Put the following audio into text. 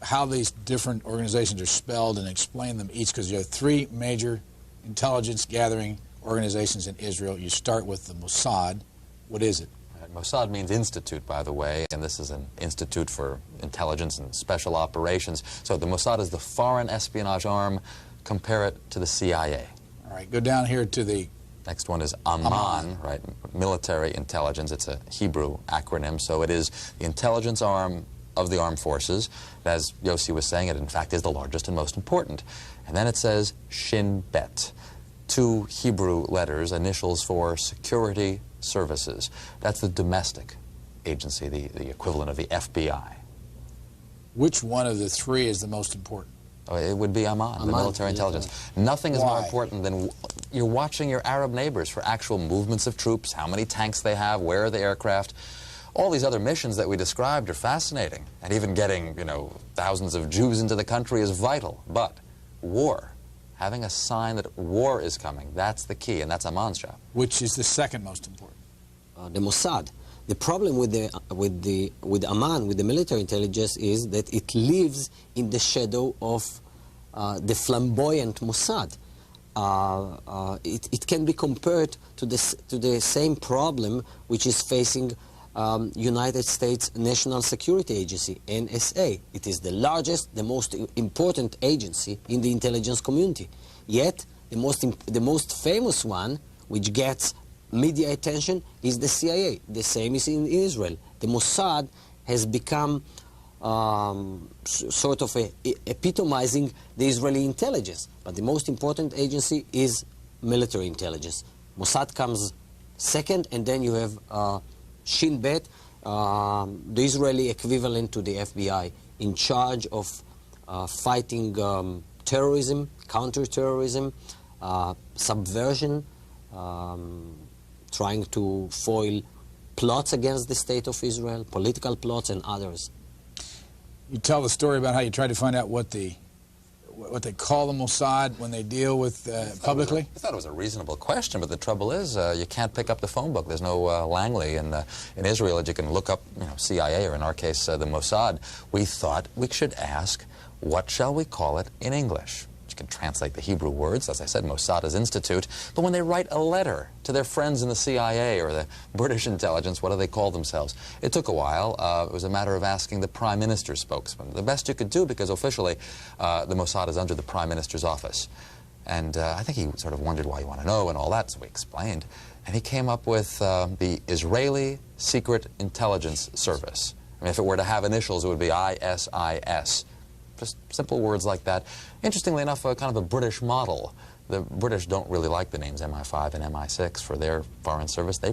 how these different organizations are spelled and explain them each, because you have three major intelligence gathering organizations in Israel. You start with the Mossad. What is it? Mossad means institute, by the way, and this is an institute for intelligence and special operations. So the Mossad is the foreign espionage arm. Compare it to the CIA. All right, go down here to the... Next one is Amman, right? Military intelligence. It's a Hebrew acronym, so it is the intelligence arm of the armed forces. As Yossi was saying, it in fact is the largest and most important. And then it says Shin Bet, two Hebrew letters, initials for security services. That's the domestic agency, the equivalent of the FBI. Which one of the three is the most important? Oh, it would be Amman, the military intelligence. Nothing is more important than you're watching your Arab neighbors for actual movements of troops, how many tanks they have, where are the aircraft. All these other missions that we described are fascinating, and even getting, you know, thousands of Jews into the country is vital. But war, having a sign that war is coming, that's the key, and that's Amman's job. Which is the second most important? The Mossad. The problem with Amman, with the military intelligence, is that it lives in the shadow of the flamboyant Mossad. It can be compared to the same problem which is facing United States National Security Agency, NSA. It is the largest, the most important agency in the intelligence community. Yet, the most famous one, which gets media attention, is the CIA. The same is in Israel. The Mossad has become sort of epitomizing the Israeli intelligence. But the most important agency is military intelligence. Mossad comes second, and then you have Shin Bet, the Israeli equivalent to the FBI, in charge of fighting terrorism, counterterrorism, subversion, trying to foil plots against the state of Israel, political plots and others. You tell the story about how you tried to find out what they call the Mossad when they deal with publicly? I thought it was a reasonable question, but the trouble is you can't pick up the phone book. There's no Langley in Israel that you can look up, you know, CIA, or in our case, the Mossad. We thought we should ask, what shall we call it in English? You can translate the Hebrew words, as I said, Mossad is institute, but when they write a letter to their friends in the CIA or the British intelligence, what do they call themselves? It took a while. It was a matter of asking the Prime Minister's spokesman. The best you could do, because officially the Mossad is under the Prime Minister's office. And I think he sort of wondered why you want to know and all that, so we explained. And he came up with the Israeli Secret Intelligence Service. I mean, if it were to have initials, it would be ISIS. Just simple words like that. Interestingly enough, kind of a British model. The British don't really like the names MI5 and MI6 for their foreign service. They